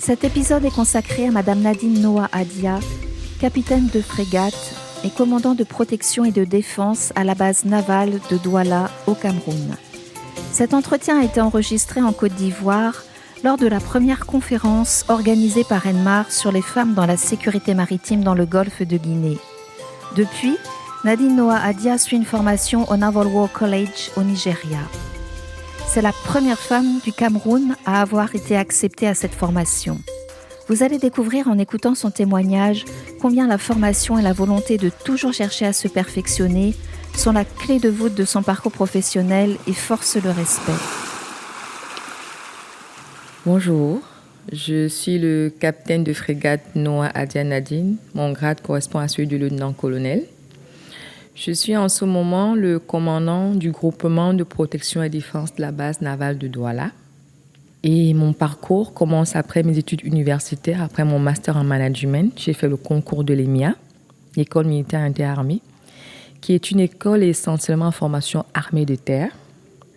Cet épisode est consacré à Madame Nadine Noah Adia, capitaine de frégate et commandant de protection et de défense à la base navale de Douala, au Cameroun. Cet entretien a été enregistré en Côte d'Ivoire lors de la première conférence organisée par ENMAR sur les femmes dans la sécurité maritime dans le golfe de Guinée. Depuis, Nadine Noah Adia suit une formation au Naval War College au Nigeria. C'est la première femme du Cameroun à avoir été acceptée à cette formation. Vous allez découvrir en écoutant son témoignage combien la formation et la volonté de toujours chercher à se perfectionner sont la clé de voûte de son parcours professionnel et forcent le respect. Bonjour, je suis le capitaine de frégate Noah Adia Nadine. Mon grade correspond à celui de lieutenant-colonel. Je suis en ce moment le commandant du groupement de protection et défense de la base navale de Douala. Et mon parcours commence après mes études universitaires, après mon master en management. J'ai fait le concours de l'EMIA, l'École militaire interarmée, qui est une école essentiellement en formation armée de terre.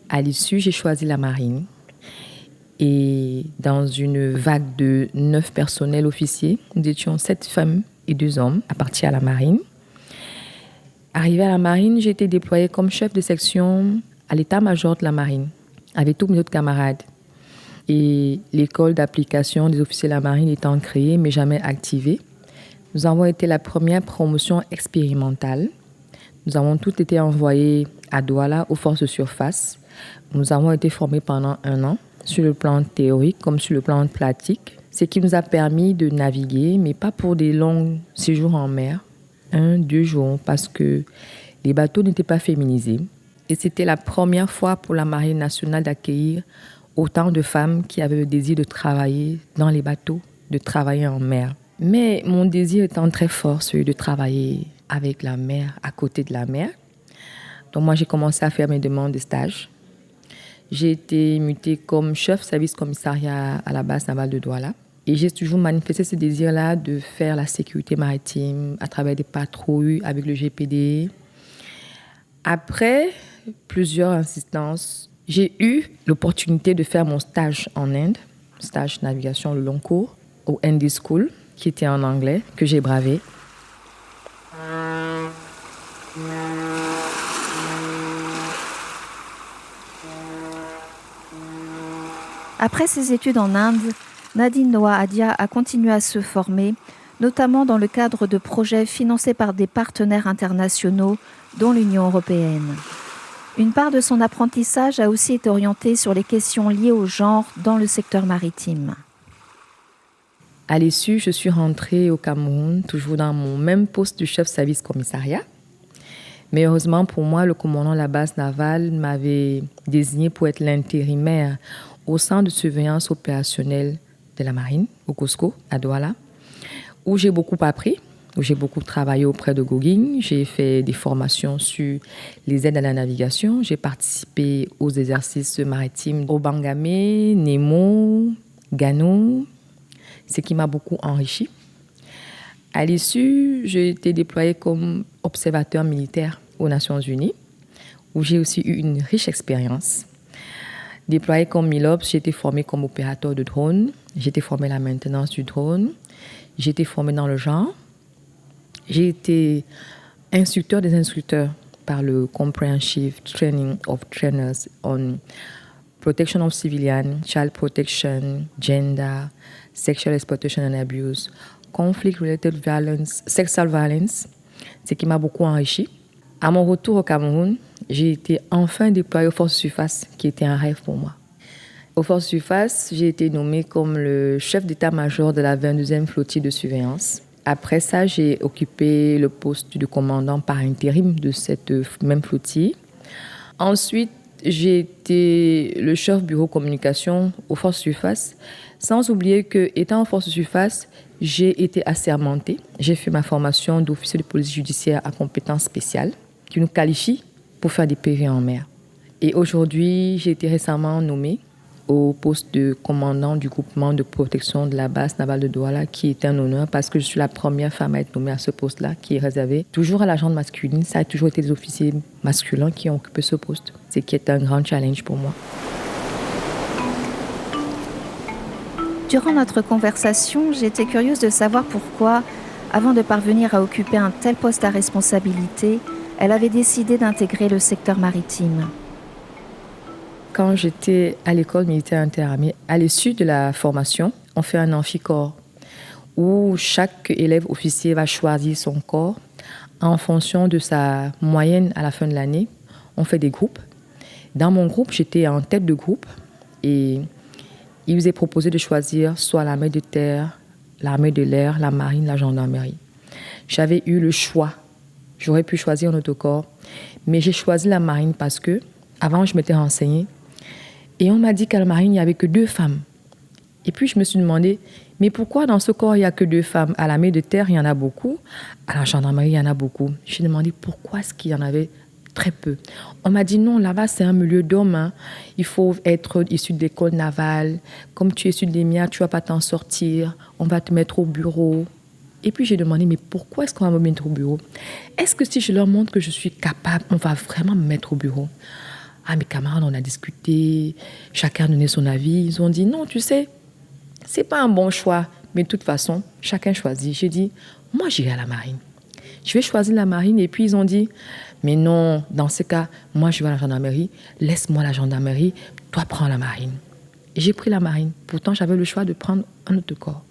À l'issue, j'ai choisi la marine. Et dans une vague de 9 personnels officiers, nous étions 7 femmes et 2 hommes à partir à la marine. Arrivée à la marine, j'ai été déployée comme chef de section à l'état-major de la marine, avec tous mes autres camarades. Et l'école d'application des officiers de la marine étant créée, mais jamais activée, nous avons été la première promotion expérimentale. Nous avons toutes été envoyés à Douala aux forces de surface. Nous avons été formés pendant 1 an, sur le plan théorique comme sur le plan pratique, ce qui nous a permis de naviguer, mais pas pour des longs séjours en mer, 1-2 jours, parce que les bateaux n'étaient pas féminisés. Et c'était la première fois pour la Marine nationale d'accueillir autant de femmes qui avaient le désir de travailler dans les bateaux, de travailler en mer. Mais mon désir étant très fort, celui de travailler avec la mer, à côté de la mer. Donc moi, j'ai commencé à faire mes demandes de stage. J'ai été mutée comme chef service commissariat à la base navale de Douala. Et j'ai toujours manifesté ce désir-là de faire la sécurité maritime à travers des patrouilles avec le GPD. Après plusieurs insistances, j'ai eu l'opportunité de faire mon stage en Inde, stage navigation le long cours, au ND School, qui était en anglais, que j'ai bravé. Après ses études en Inde, Nadine Noah Adia a continué à se former, notamment dans le cadre de projets financés par des partenaires internationaux, dont l'Union européenne. Une part de son apprentissage a aussi été orientée sur les questions liées au genre dans le secteur maritime. À l'issue, je suis rentrée au Cameroun, toujours dans mon même poste de chef service commissariat. Mais heureusement pour moi, le commandant de la base navale m'avait désigné pour être l'intérimaire au centre de surveillance opérationnelle de la marine, au COSCO, à Douala, où j'ai beaucoup appris, où j'ai beaucoup travaillé auprès de Gogin. J'ai fait des formations sur les aides à la navigation. J'ai participé aux exercices maritimes au Bangamé, Nemo, Gano, ce qui m'a beaucoup enrichi. À l'issue, j'ai été déployée comme observateur militaire aux Nations Unies, où j'ai aussi eu une riche expérience. Déployée comme MILOPS, j'ai été formée comme opérateur de drone. J'ai été formée à la maintenance du drone. J'ai été formée dans le genre. J'ai été instructeur des instructeurs par le Comprehensive Training of Trainers on Protection of Civilians, Child Protection, Gender, Sexual Exploitation and Abuse, Conflict-Related Violence, Sexual Violence, ce qui m'a beaucoup enrichi. À mon retour au Cameroun, j'ai été enfin déployée aux forces de surface, qui était un rêve pour moi. Aux forces de surface, j'ai été nommée comme le chef d'état-major de la 22e flottille de surveillance. Après ça, j'ai occupé le poste de commandant par intérim de cette même flottille. Ensuite, j'ai été le chef bureau communication aux forces de surface, sans oublier que, étant en forces de surface, j'ai été assermentée. J'ai fait ma formation d'officier de police judiciaire à compétences spéciales, qui nous qualifie pour faire des PV en mer. Et aujourd'hui, j'ai été récemment nommée au poste de commandant du groupement de protection de la base navale de Douala, qui est un honneur parce que je suis la première femme à être nommée à ce poste-là, qui est réservé toujours à la gente masculine. Ça a toujours été des officiers masculins qui ont occupé ce poste, ce qui est un grand challenge pour moi. Durant notre conversation, j'étais curieuse de savoir pourquoi, avant de parvenir à occuper un tel poste à responsabilité, elle avait décidé d'intégrer le secteur maritime. Quand j'étais à l'école militaire interarmée, à l'issue de la formation, on fait un amphicorps où chaque élève officier va choisir son corps en fonction de sa moyenne à la fin de l'année. On fait des groupes. Dans mon groupe, j'étais en tête de groupe et il nous est proposé de choisir soit l'armée de terre, l'armée de l'air, la marine, la gendarmerie. J'avais eu le choix. J'aurais pu choisir un autre corps, mais j'ai choisi la marine parce que, avant, je m'étais renseignée et on m'a dit qu'à la marine, il n'y avait que 2 femmes. Et puis, je me suis demandé, mais pourquoi dans ce corps, il n'y a que 2 femmes? À l'armée de terre, il y en a beaucoup. À la gendarmerie, il y en a beaucoup. J'ai demandé pourquoi est-ce qu'il y en avait très peu. On m'a dit non, là-bas, c'est un milieu d'hommes. Hein. Il faut être issu de l'école navale. Comme tu es issu de l'EMIA, tu ne vas pas t'en sortir. On va te mettre au bureau. Et puis, j'ai demandé, mais pourquoi est-ce qu'on va me mettre au bureau? Est-ce que si je leur montre que je suis capable, on va vraiment me mettre au bureau? Ah, mes camarades, on a discuté. Chacun a donné son avis. Ils ont dit, non, tu sais, c'est pas un bon choix. Mais de toute façon, chacun choisit. J'ai dit, moi, j'irai à la marine. Je vais choisir la marine. Et puis, ils ont dit, mais non, dans ce cas, moi, je vais à la gendarmerie. Laisse-moi la gendarmerie. Toi, prends la marine. Et j'ai pris la marine. Pourtant, j'avais le choix de prendre un autre corps.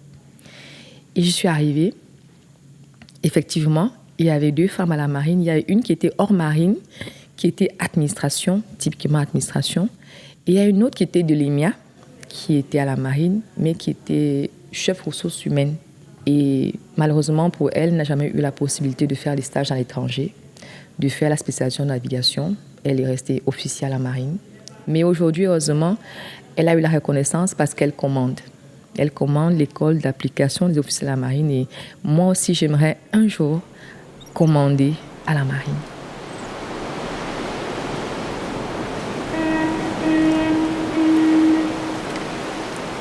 Et je suis arrivée. Effectivement, il y avait 2 femmes à la marine. Il y avait une qui était hors marine, qui était administration, typiquement administration. Et il y a une autre qui était de l'EMIA, qui était à la marine, mais qui était chef ressources humaines. Et malheureusement, pour elle, elle n'a jamais eu la possibilité de faire des stages à l'étranger, de faire la spécialisation de navigation. Elle est restée officière à la marine. Mais aujourd'hui, heureusement, elle a eu la reconnaissance parce qu'elle commande. Elle commande l'école d'application des officiers de la marine. Et moi aussi, j'aimerais un jour commander à la marine.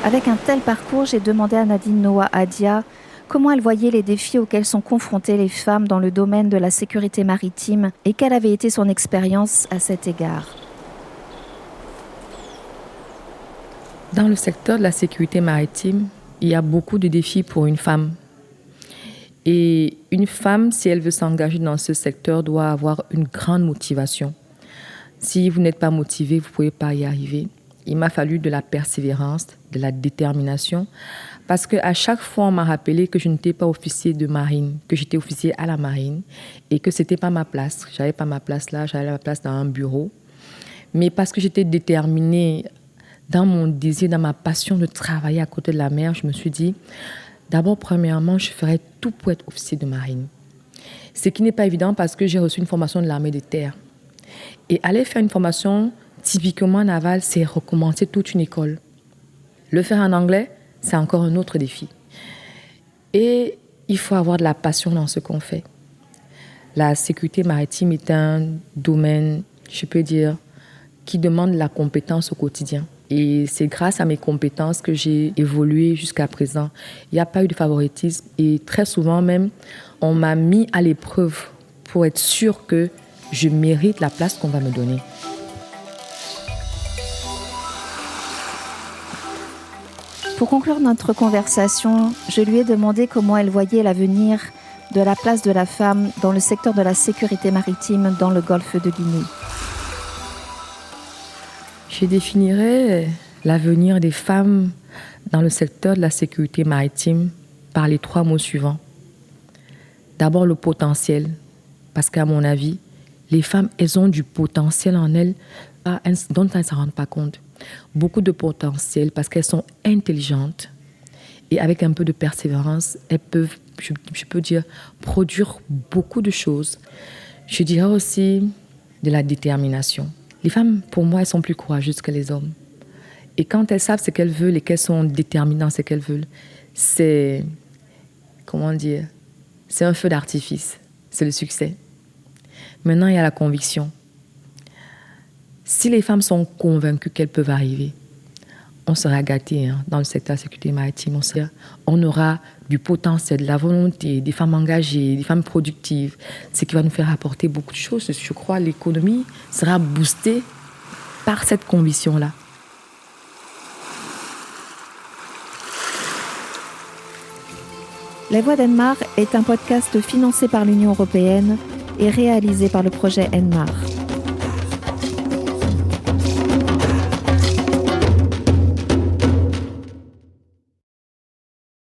Avec un tel parcours, j'ai demandé à Nadine Noah Adia comment elle voyait les défis auxquels sont confrontées les femmes dans le domaine de la sécurité maritime et quelle avait été son expérience à cet égard. Dans le secteur de la sécurité maritime, il y a beaucoup de défis pour une femme. Et une femme, si elle veut s'engager dans ce secteur, doit avoir une grande motivation. Si vous n'êtes pas motivé, vous ne pouvez pas y arriver. Il m'a fallu de la persévérance, de la détermination, parce qu'à chaque fois, on m'a rappelé que je n'étais pas officier de marine, que j'étais officier à la marine et que ce n'était pas ma place. Je n'avais pas ma place là, j'avais ma place dans un bureau. Mais parce que j'étais déterminée dans mon désir, dans ma passion de travailler à côté de la mer, je me suis dit, d'abord, premièrement, je ferai tout pour être officier de marine. Ce qui n'est pas évident parce que j'ai reçu une formation de l'armée de terre. Et aller faire une formation typiquement navale, c'est recommencer toute une école. Le faire en anglais, c'est encore un autre défi. Et il faut avoir de la passion dans ce qu'on fait. La sécurité maritime est un domaine, je peux dire, qui demande la compétence au quotidien. Et c'est grâce à mes compétences que j'ai évolué jusqu'à présent. Il n'y a pas eu de favoritisme et très souvent même, on m'a mis à l'épreuve pour être sûr que je mérite la place qu'on va me donner. Pour conclure notre conversation, je lui ai demandé comment elle voyait l'avenir de la place de la femme dans le secteur de la sécurité maritime dans le golfe de Guinée. Je définirais l'avenir des femmes dans le secteur de la sécurité maritime par les 3 mots suivants. D'abord, le potentiel, parce qu'à mon avis, les femmes, elles ont du potentiel en elles dont elles ne s'en rendent pas compte. Beaucoup de potentiel parce qu'elles sont intelligentes et avec un peu de persévérance, elles peuvent, je peux dire, produire beaucoup de choses. Je dirais aussi de la détermination. Les femmes, pour moi, elles sont plus courageuses que les hommes. Et quand elles savent ce qu'elles veulent et qu'elles sont déterminées dans ce qu'elles veulent, c'est, c'est un feu d'artifice, c'est le succès. Maintenant, il y a la conviction. Si les femmes sont convaincues qu'elles peuvent arriver, on sera gâtés dans le secteur de la sécurité maritime. On aura du potentiel, de la volonté, des femmes engagées, des femmes productives, ce qui va nous faire apporter beaucoup de choses. Je crois que l'économie sera boostée par cette conviction-là. La Voix d'Enmar est un podcast financé par l'Union européenne et réalisé par le projet Enmar.